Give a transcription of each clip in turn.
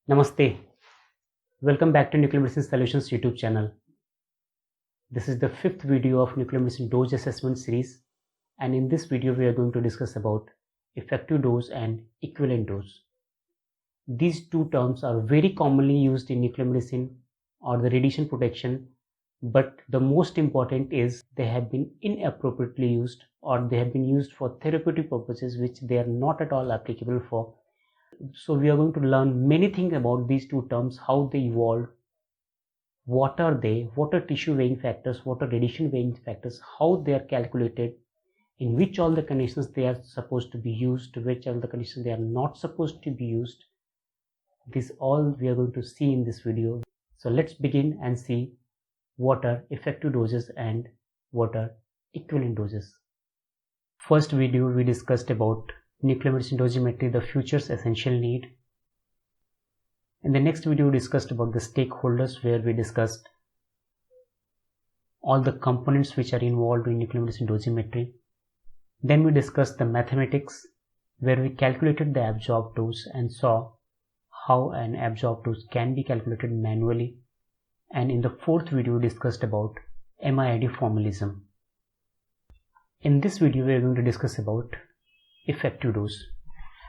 Namaste. Welcome back to Nuclear Medicine Solutions YouTube channel. This is the fifth video of Nuclear Medicine Dose Assessment series, and in this video we are going to discuss about effective dose and equivalent dose. These two terms are very commonly used in nuclear medicine or the radiation protection, but the most important is they have been inappropriately used or they have been used for therapeutic purposes which they are not at all applicable for. So we are going to learn many things about these two terms, how they evolved, what are they, what are tissue weighing factors, what are radiation weighing factors, how they are calculated, in which all the conditions they are supposed to be used, which all the conditions they are not supposed to be used. This all we are going to see in this video. So let's begin and see what are effective doses and what are equivalent doses. First video we discussed about nuclear medicine dosimetry, the future's essential need. In the next video we discussed about the stakeholders, where we discussed all the components which are involved in nuclear medicine dosimetry. Then we discussed the mathematics, where we calculated the absorbed dose and saw how an absorbed dose can be calculated manually. And in the fourth video we discussed about MIID formalism. In this video we are going to discuss about effective dose.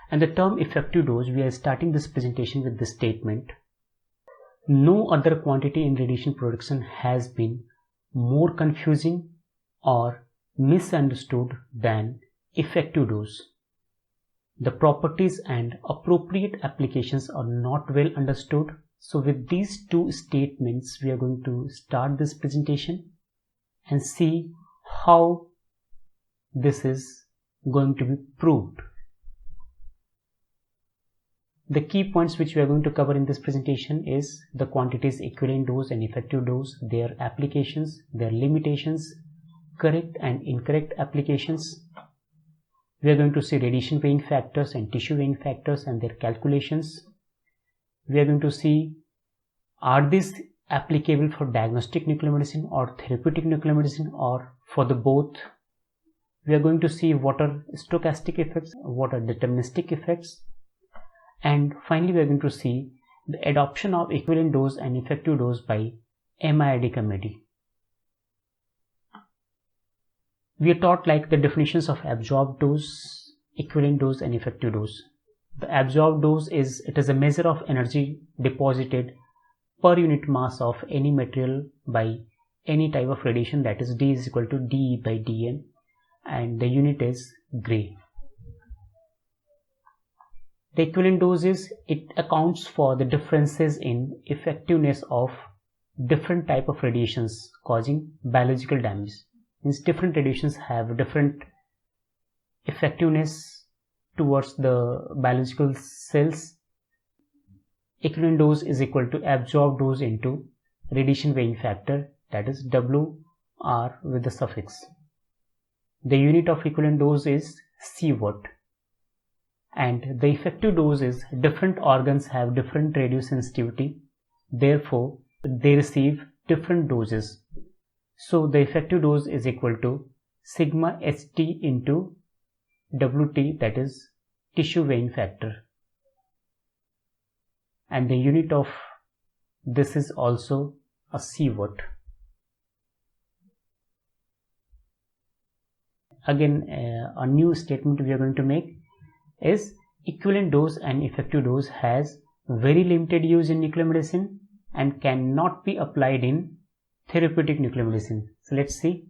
And the term effective dose, we are starting this presentation with this statement: no other quantity in radiation production has been more confusing or misunderstood than effective dose. The properties and appropriate applications are not well understood. So with these two statements we are going to start this presentation and see how this is going to be proved. The key points which we are going to cover in this presentation is the quantities equivalent dose and effective dose, their applications, their limitations, correct and incorrect applications. We are going to see radiation weighing factors and tissue weighing factors and their calculations. We are going to see, are these applicable for diagnostic nuclear medicine or therapeutic nuclear medicine or for the both. We are going to see what are stochastic effects, what are deterministic effects, and finally we are going to see the adoption of equivalent dose and effective dose by MIID committee. We are taught like the definitions of absorbed dose, equivalent dose and effective dose. The absorbed dose is a measure of energy deposited per unit mass of any material by any type of radiation, that is D is equal to dE by dN, and the unit is gray. The equivalent dose is, it accounts for the differences in effectiveness of different type of radiations causing biological damage. Means different radiations have different effectiveness towards the biological cells. Equivalent dose is equal to absorbed dose into radiation weighing factor, that is WR with the suffix. The unit of equivalent dose is Cwatt, and the effective dose is different organs have different radiosensitivity, therefore they receive different doses. So the effective dose is equal to sigma HT into WT, that is tissue weighing factor, and the unit of this is also a Cwatt. Again, a new statement we are going to make is equivalent dose and effective dose has very limited use in nuclear medicine and cannot be applied in therapeutic nuclear medicine. So let's see.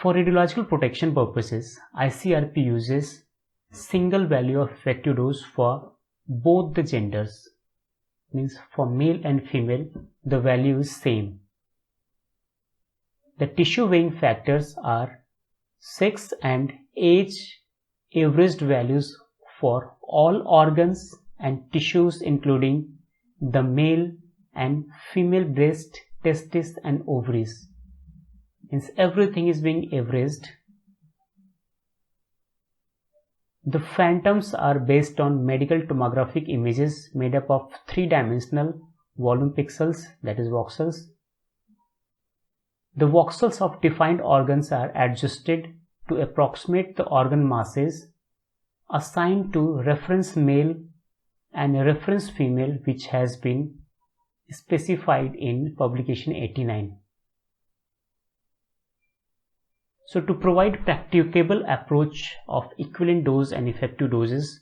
For radiological protection purposes, ICRP uses single value of effective dose for both the genders. Means for male and female the value is same. The tissue weighing factors are sex and age averaged values for all organs and tissues including the male and female breast, testes and ovaries. Means everything is being averaged. The phantoms are based on medical tomographic images made up of three-dimensional volume pixels, that is voxels. The voxels of defined organs are adjusted to approximate the organ masses assigned to reference male and reference female, which has been specified in publication 89. So to provide practicable approach of equivalent dose and effective doses,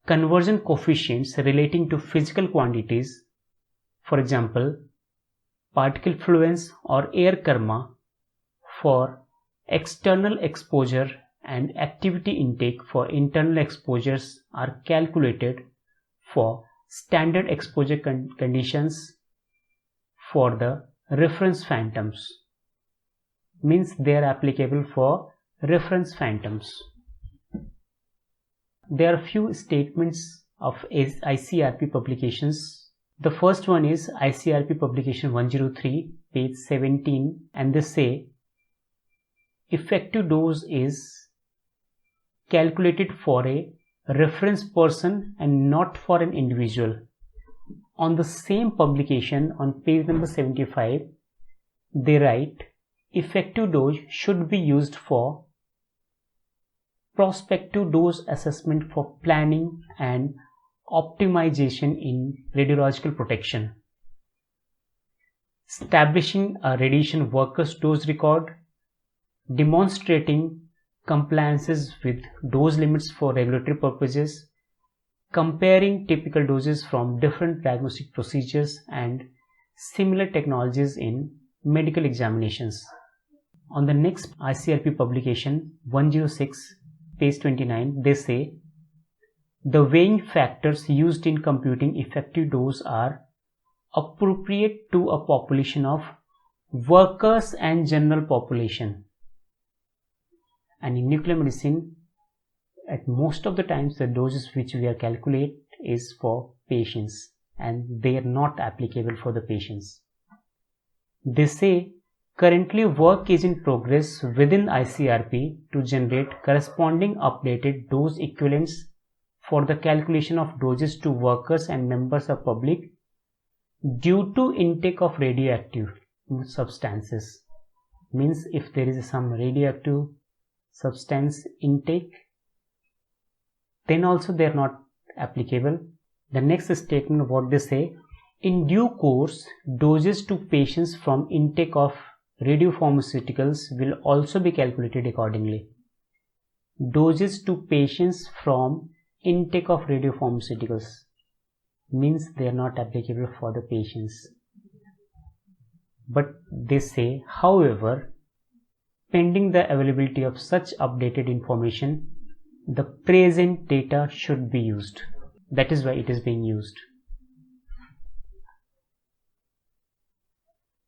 conversion coefficients relating to physical quantities, for example, particle fluence or air karma, for external exposure and activity intake for internal exposures are calculated for standard exposure conditions for the reference phantoms. Means they are applicable for reference phantoms. There are few statements of ICRP publications. The first one is ICRP publication 103, page 17, and they say effective dose is calculated for a reference person and not for an individual. On the same publication, on page number 75, they write effective dose should be used for prospective dose assessment for planning and optimization in radiological protection, establishing a radiation workers dose record, demonstrating compliances with dose limits for regulatory purposes, comparing typical doses from different diagnostic procedures and similar technologies in medical examinations. On the next ICRP publication 106, page 29, they say the weighing factors used in computing effective dose are appropriate to a population of workers and general population. And in nuclear medicine, at most of the times the doses which we are calculate is for patients and they are not applicable for the patients. They say currently work is in progress within ICRP to generate corresponding updated dose equivalents for the calculation of doses to workers and members of public due to intake of radioactive substances. Means if there is some radioactive substance intake, then also they are not applicable. The next statement, what they say, in due course doses to patients from intake of radiopharmaceuticals will also be calculated accordingly. Doses to patients from intake of radiopharmaceuticals means they are not applicable for the patients. But they say, however, pending the availability of such updated information, the present data should be used. That is why it is being used.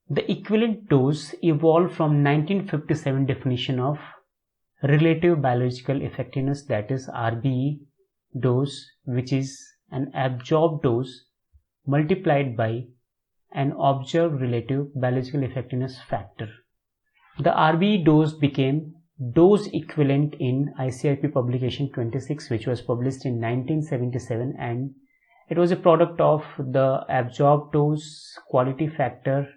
The equivalent dose evolved from 1957 definition of relative biological effectiveness, that is RBE dose, which is an absorbed dose multiplied by an observed relative biological effectiveness factor. The RBE dose became dose equivalent in ICRP publication 26, which was published in 1977, and it was a product of the absorbed dose, quality factor,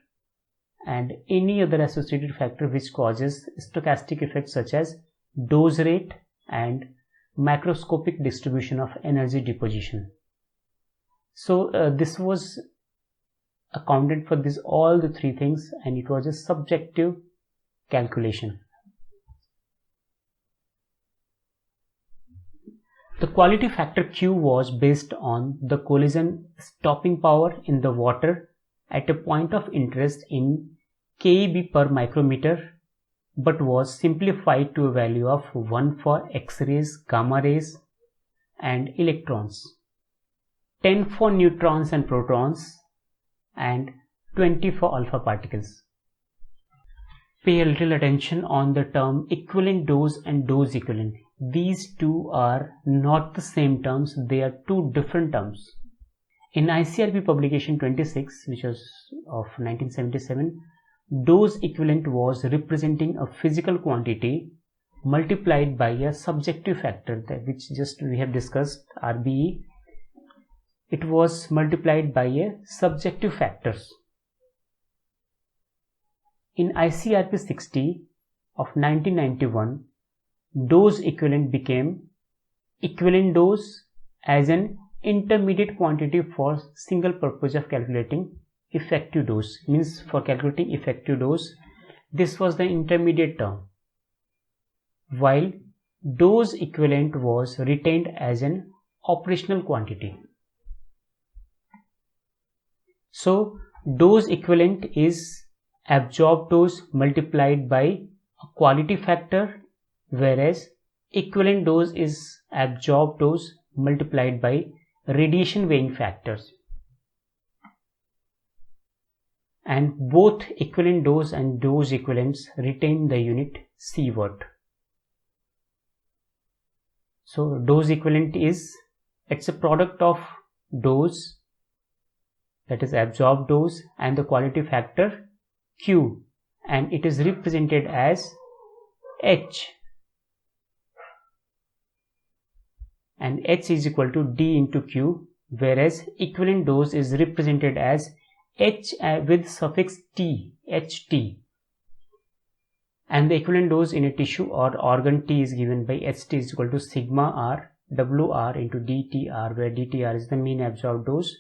and any other associated factor which causes stochastic effects such as dose rate and macroscopic distribution of energy deposition. So this was accounted for this all the three things, and it was a subjective calculation. The quality factor Q was based on the collision stopping power in the water at a point of interest in KeV per micrometer, but was simplified to a value of 1 for X-rays, gamma rays and electrons, 10 for neutrons and protons, and 20 for alpha particles. Pay a little attention on the term equivalent dose and dose equivalent. These two are not the same terms, they are two different terms. In ICRP publication 26, which was of 1977, dose equivalent was representing a physical quantity multiplied by a subjective factor, which just we have discussed, RBE. It was multiplied by a subjective factors. In ICRP 60 of 1991, dose equivalent became equivalent dose as an intermediate quantity for single purpose of calculating effective dose. Means for calculating effective dose, this was the intermediate term, while dose equivalent was retained as an operational quantity. So dose equivalent is absorbed dose multiplied by a quality factor, whereas equivalent dose is absorbed dose multiplied by radiation weighing factors. And both equivalent dose and dose equivalents retain the unit sievert. So dose equivalent it's a product of dose, that is absorbed dose, and the quality factor Q, and it is represented as H, and H is equal to D into Q, whereas equivalent dose is represented as H with suffix T, HT, and the equivalent dose in a tissue or organ T is given by HT is equal to sigma R WR into DTR, where DTR is the mean absorbed dose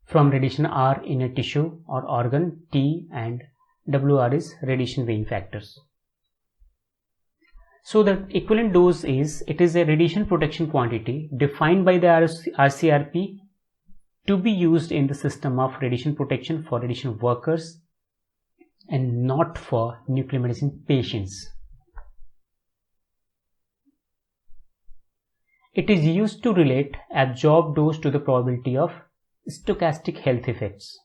from radiation R in a tissue or organ T, and WR is radiation weighing factors. So the equivalent dose is a radiation protection quantity defined by the RCRP to be used in the system of radiation protection for radiation workers and not for nuclear medicine patients. It is used to relate absorbed dose to the probability of stochastic health effects.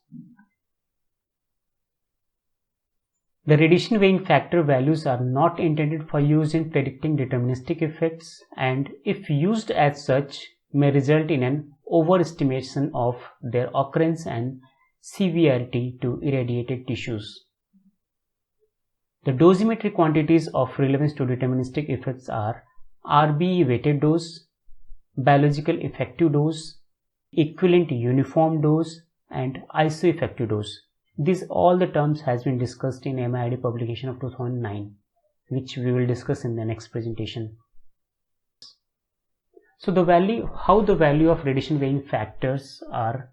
The radiation weighing factor values are not intended for use in predicting deterministic effects, and if used as such may result in an overestimation of their occurrence and severity to irradiated tissues. The dosimetry quantities of relevance to deterministic effects are RBE weighted dose, biological effective dose, equivalent uniform dose, and isoeffective dose. These all the terms has been discussed in MIID publication of 2009, which we will discuss in the next presentation. So how the value of radiation weighing factors are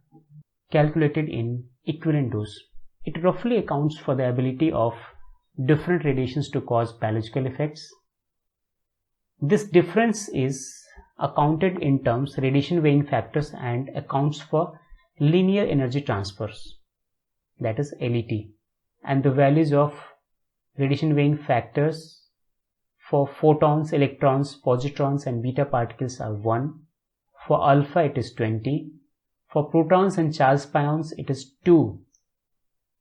calculated in equivalent dose. It roughly accounts for the ability of different radiations to cause biological effects. This difference is accounted in terms radiation weighing factors and accounts for linear energy transfers, that is LET, and the values of radiation weighing factors for photons, electrons, positrons and beta particles are 1, for alpha it is 20, for protons and charged pions it is 2,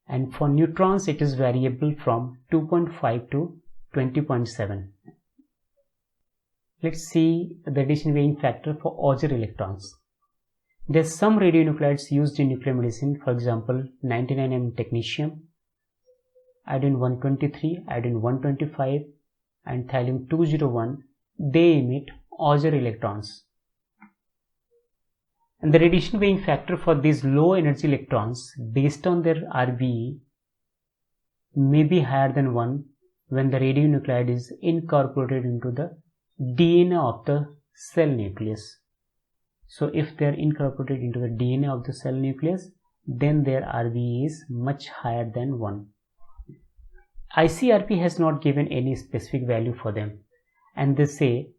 and for neutrons it is variable from 2.5 to 20.7. Let's see the radiation weighing factor for Auger electrons. There are some radionuclides used in nuclear medicine, for example 99M technetium, iodine-123, iodine-125 and thallium-201. They emit Auger electrons. And the radiation weighing factor for these low energy electrons based on their RBE may be higher than 1 when the radionuclide is incorporated into the DNA of the cell nucleus. So if they are incorporated into the DNA of the cell nucleus, then their RBE is much higher than 1. ICRP has not given any specific value for them, and they say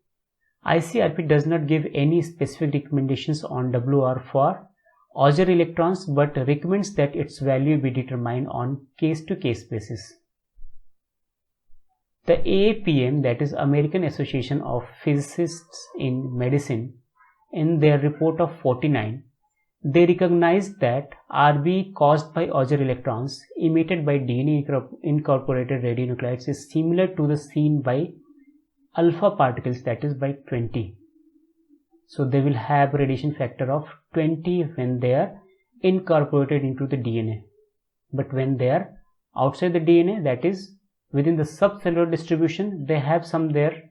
ICRP does not give any specific recommendations on WR for Auger electrons, but recommends that its value be determined on case-to-case basis. The AAPM, that is American Association of Physicists in Medicine, in their report of 49, they recognize that RBE caused by Auger electrons emitted by DNA incorporated radionuclides is similar to the seen by alpha particles, that is by 20. So they will have radiation factor of 20 when they are incorporated into the DNA, but when they are outside the DNA, that is within the subcellular distribution, they have some there,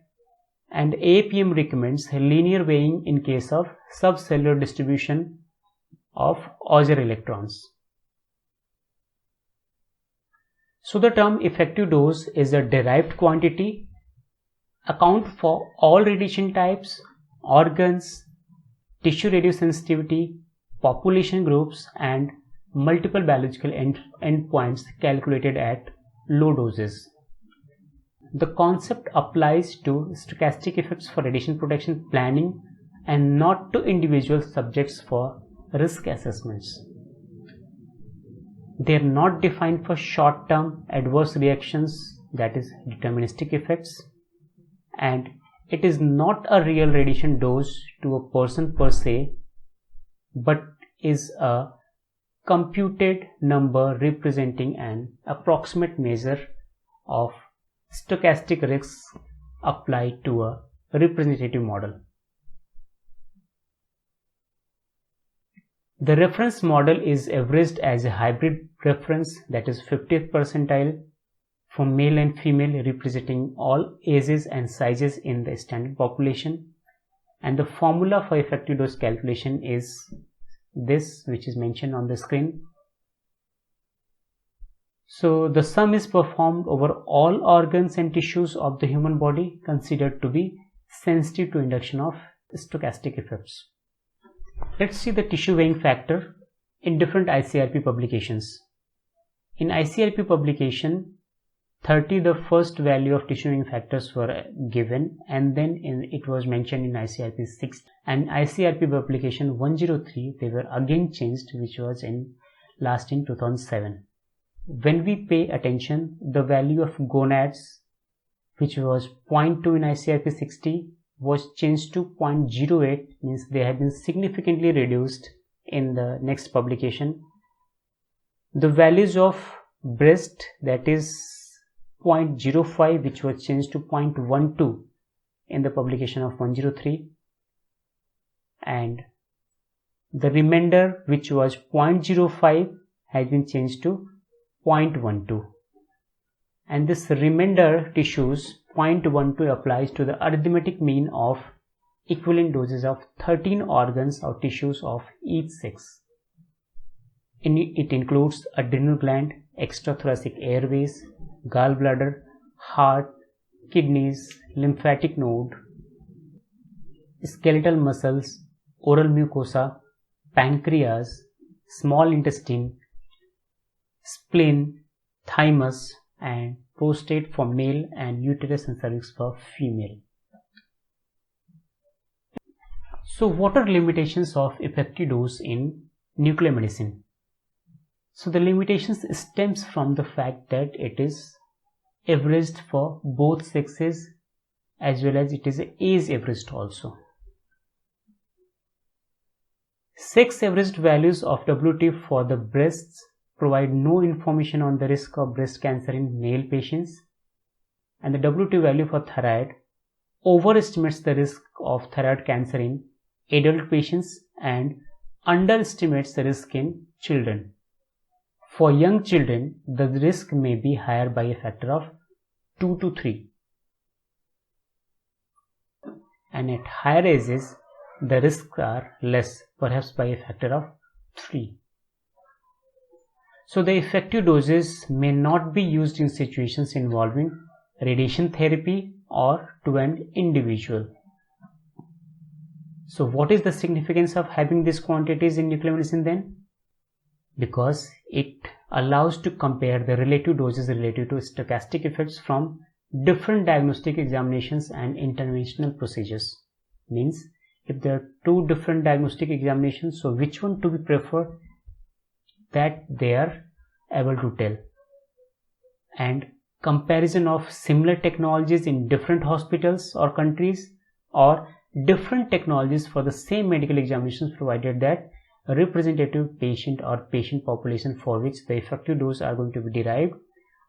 and AAPM recommends linear weighing in case of subcellular distribution of Auger electrons. So the term effective dose is a derived quantity, account for all radiation types organs, tissue radiosensitivity, population groups, and multiple biological endpoints calculated at low doses. The concept applies to stochastic effects for radiation protection planning and not to individual subjects for risk assessments. They are not defined for short-term adverse reactions, that is deterministic effects, and it is not a real radiation dose to a person per se, but is a computed number representing an approximate measure of stochastic risks applied to a representative model. The reference model is averaged as a hybrid reference, that is 50th percentile for male and female, representing all ages and sizes in the standard population, and the formula for effective dose calculation is this, which is mentioned on the screen. So the sum is performed over all organs and tissues of the human body considered to be sensitive to induction of stochastic effects. Let's see the tissue weighing factor in different ICRP publications. In ICRP publication 30, the first value of tissue weighing factors were given, and then it was mentioned in ICRP 6, and ICRP publication 103 they were again changed, which was in 2007. When we pay attention, the value of gonads, which was 0.2 in ICRP 60, was changed to 0.08, means they have been significantly reduced in the next publication. The values of breast, that is 0.05, which was changed to 0.12 in the publication of 103, and the remainder, which was 0.05, has been changed to 0.12, and this remainder tissues 0.12 applies to the arithmetic mean of equivalent doses of 13 organs or tissues of each sex. It includes adrenal gland, extrathoracic airways, gallbladder, heart, kidneys, lymphatic node, skeletal muscles, oral mucosa, pancreas, small intestine, spleen, thymus, and prostate for male, and uterus and cervix for female. So what are limitations of effective dose in nuclear medicine? So the limitations stems from the fact that it is averaged for both sexes as well as it is age averaged also. Sex averaged values of WT for the breasts provide no information on the risk of breast cancer in male patients, and the WT value for thyroid overestimates the risk of thyroid cancer in adult patients and underestimates the risk in children. For young children, the risk may be higher by a factor of 2 to 3, and at higher ages the risks are less, perhaps by a factor of 3. So the effective doses may not be used in situations involving radiation therapy or to an individual. So what is the significance of having these quantities in nuclear medicine then? Because it allows to compare the relative doses related to stochastic effects from different diagnostic examinations and interventional procedures. Means if there are two different diagnostic examinations, so which one to be preferred, that they are able to tell, and comparison of similar technologies in different hospitals or countries, or different technologies for the same medical examinations, provided that a representative patient or patient population for which the effective dose are going to be derived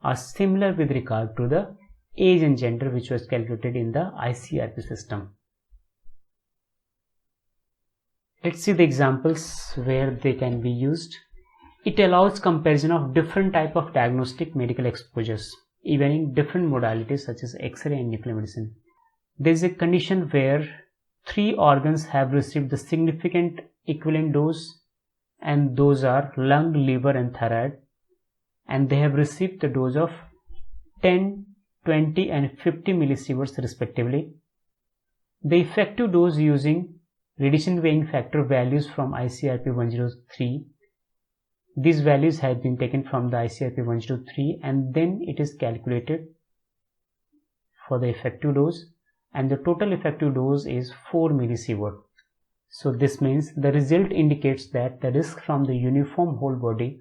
are similar with regard to the age and gender, which was calculated in the ICRP system. Let's see the examples where they can be used. It allows comparison of different type of diagnostic medical exposures, even in different modalities such as X-ray and nuclear medicine. There is a condition where 3 organs have received the significant equivalent dose, and those are lung, liver and thyroid, and they have received the dose of 10, 20 and 50 millisieverts respectively. The effective dose using radiation weighing factor values from ICRP 103. These values have been taken from the ICRP 103 and then it is calculated for the effective dose, and the total effective dose is 4 millisievert. So this means the result indicates that the risk from the uniform whole body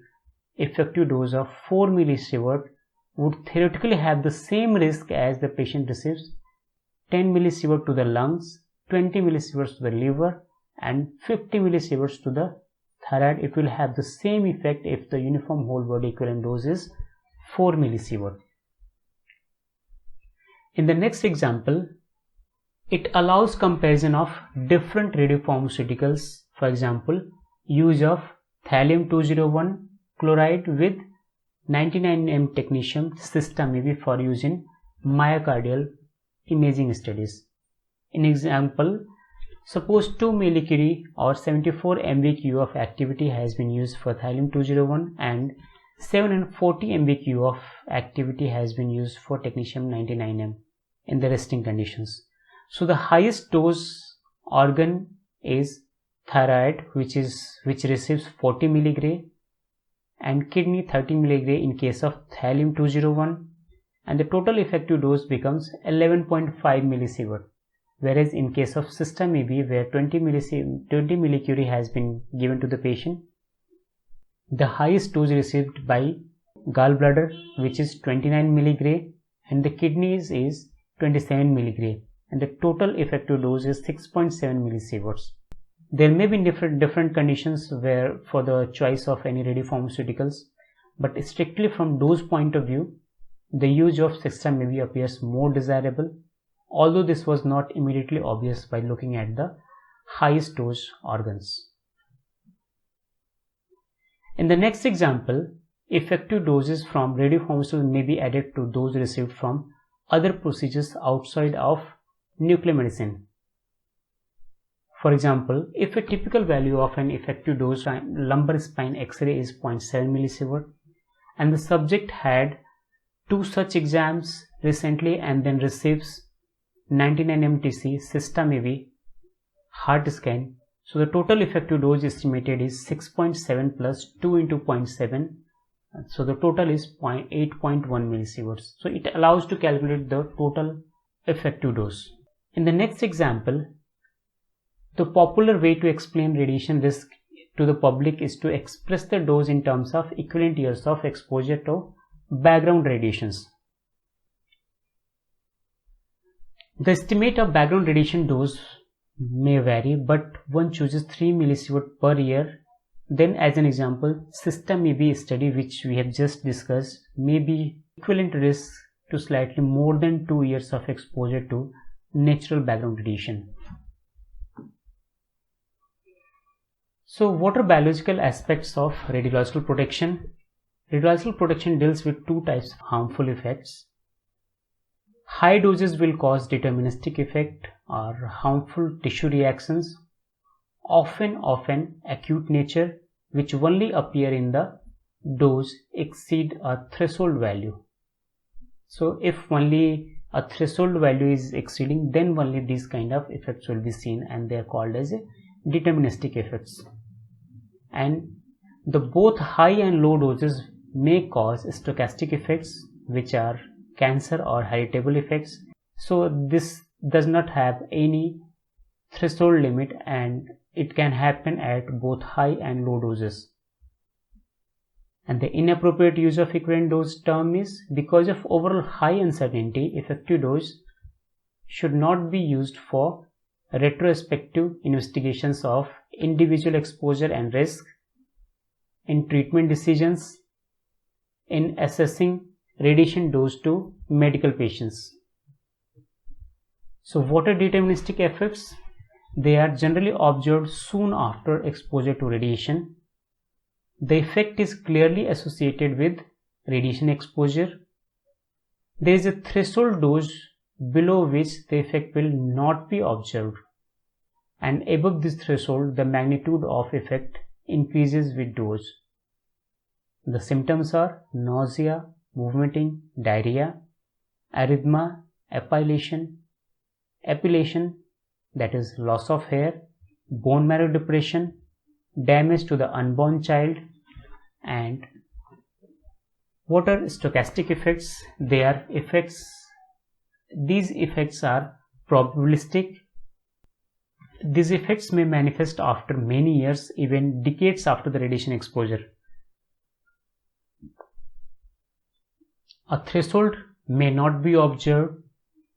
effective dose of 4 millisievert would theoretically have the same risk as the patient receives 10 millisievert to the lungs, 20 millisieverts to the liver and 50 millisieverts to the thyroid. It will have the same effect if the uniform whole body equivalent dose is 4 millisievert. In the next example, it allows comparison of different radiopharmaceuticals. For example, use of thallium-201 chloride with 99 technetium system maybe for use in myocardial imaging studies. In example, suppose 2 millicurie or 74 MVQ of activity has been used for thallium-201 and 740 MVQ of activity has been used for technetium 99M in the resting conditions. So the highest dose organ is thyroid, which receives 40 milligray, and kidney 30 milligray in case of thallium-201, and the total effective dose becomes 11.5 millisievert. Whereas in case of system EB, where 20 millicurie has been given to the patient, the highest dose received by gallbladder, which is 29 milligray, and the kidneys is 27 milligray, and the total effective dose is 6.7 millisieverts. There may be different conditions where for the choice of any radiopharmaceuticals, but strictly from dose point of view, the use of system EB appears more desirable, although this was not immediately obvious by looking at the highest dose organs. In the next example, effective doses from radiopharmaceuticals may be added to those received from other procedures outside of nuclear medicine. For example, if a typical value of an effective dose lumbar spine X-ray is 0.7 millisievert and the subject had 2 such exams recently and then receives 99 MTC system EV heart scan, so the total effective dose estimated is 6.7 plus 2 into 0.7, so the total is 8.1 millisieverts. So it allows to calculate the total effective dose. In the next example, the popular way to explain radiation risk to the public is to express the dose in terms of equivalent years of exposure to background radiations. The estimate of background radiation dose may vary, but one chooses 3 millisievert per year. Then as an example, system EB study which we have just discussed may be equivalent risk to slightly more than 2 years of exposure to natural background radiation. So what are biological aspects of radiological protection? Radiological protection deals with 2 types of harmful effects. High doses will cause deterministic effect or harmful tissue reactions, often of an acute nature, which only appear in the dose exceed a threshold value. So if only a threshold value is exceeding, then only these kind of effects will be seen, and they are called as deterministic effects. And the both high and low doses may cause stochastic effects, which are cancer or heritable effects. So this does not have any threshold limit and it can happen at both high and low doses. And the inappropriate use of equivalent dose term is because of overall high uncertainty, effective dose should not be used for retrospective investigations of individual exposure and risk, in treatment decisions, in assessing radiation dose to medical patients. So what are deterministic effects? They are generally observed soon after exposure to radiation. The effect is clearly associated with radiation exposure. There is a threshold dose below which the effect will not be observed, and above this threshold the magnitude of effect increases with dose. The symptoms are nausea, vomiting, diarrhea, erythema, epilation, that is loss of hair, bone marrow depression, damage to the unborn child. And what are stochastic effects? They are effects. These effects are probabilistic. These effects may manifest after many years, even decades after the radiation exposure. A threshold may not be observed.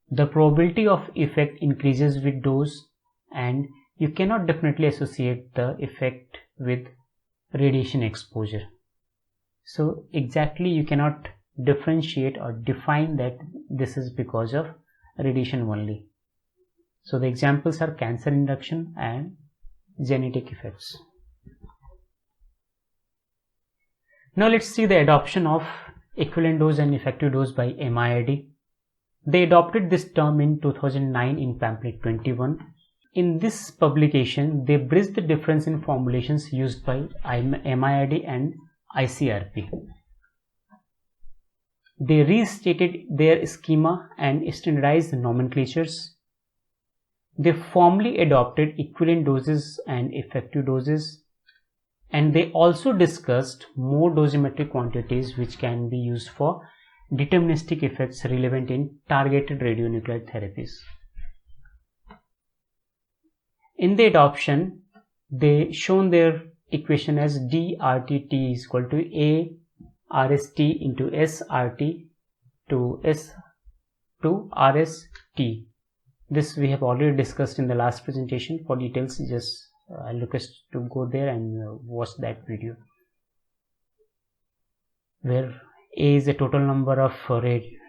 The probability of effect increases with dose, and you cannot definitely associate the effect with radiation exposure. So exactly you cannot differentiate or define that this is because of radiation only. So the examples are cancer induction and genetic effects. Now let's see the adoption of equivalent dose and effective dose by MIID. They adopted this term in 2009 in pamphlet 21. In this publication, they bridged the difference in formulations used by MIID and ICRP. They restated their schema and standardized nomenclatures. They formally adopted equivalent doses and effective doses, and they also discussed more dosimetric quantities which can be used for deterministic effects relevant in targeted radionuclide therapies. In the adoption, they shown their equation as dRTT is equal to A RST into SRT to S to RST. This we have already discussed in the last presentation. For details, just I'll request to go there and watch that video, where A is the total number of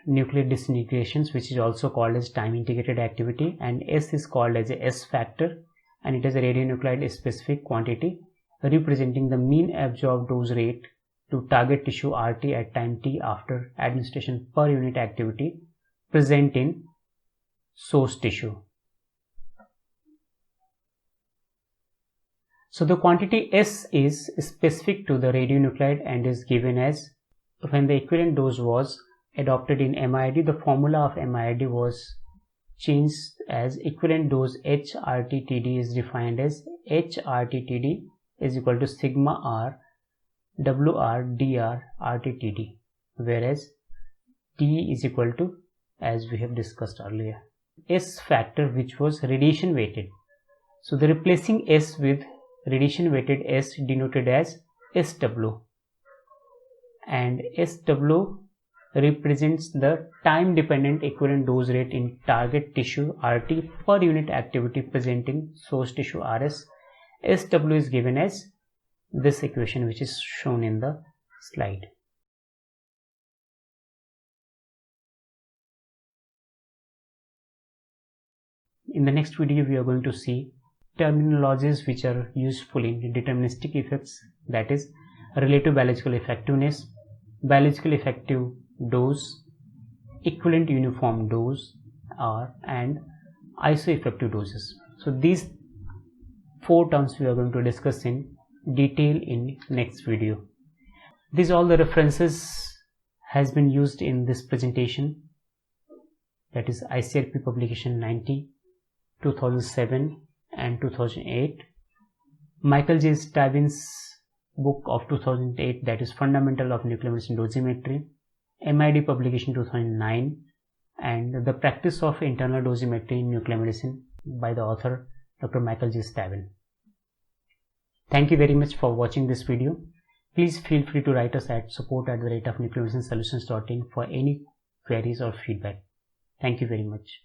nuclear disintegrations, which is also called as time integrated activity, and S is called as a S factor, and it is a radionuclide specific quantity representing the mean absorbed dose rate to target tissue RT at time t after administration per unit activity present in source tissue. So the quantity S is specific to the radionuclide and is given as, when the equivalent dose was adopted in MIID, the formula of MIID was changed as equivalent dose HRTTD is defined as HRTTD is equal to sigma R WR dr RTTD, whereas T is equal to, as we have discussed earlier, S factor, which was radiation weighted. So the replacing S with radiation weighted S denoted as SW, and SW represents the time dependent equivalent dose rate in target tissue RT per unit activity present in source tissue RS. SW is given as this equation which is shown in the slide. In the next video, we are going to see terminologies which are useful in deterministic effects, that is relative biological effectiveness, biological effective dose, equivalent uniform dose, and isoeffective doses. So these four terms we are going to discuss in detail in next video. These all the references has been used in this presentation, that is ICRP publication 90, 2007 and 2008, Michael J. Stavin's book of 2008, that is Fundamental of Nuclear Medicine Dosimetry, MID publication 2009, and The Practice of Internal Dosimetry in Nuclear Medicine by the author Dr. Michael J. Stavin. Thank you very much for watching this video. Please feel free to write us at support@nuclearmedicinesolutions.in for any queries or feedback. Thank you very much.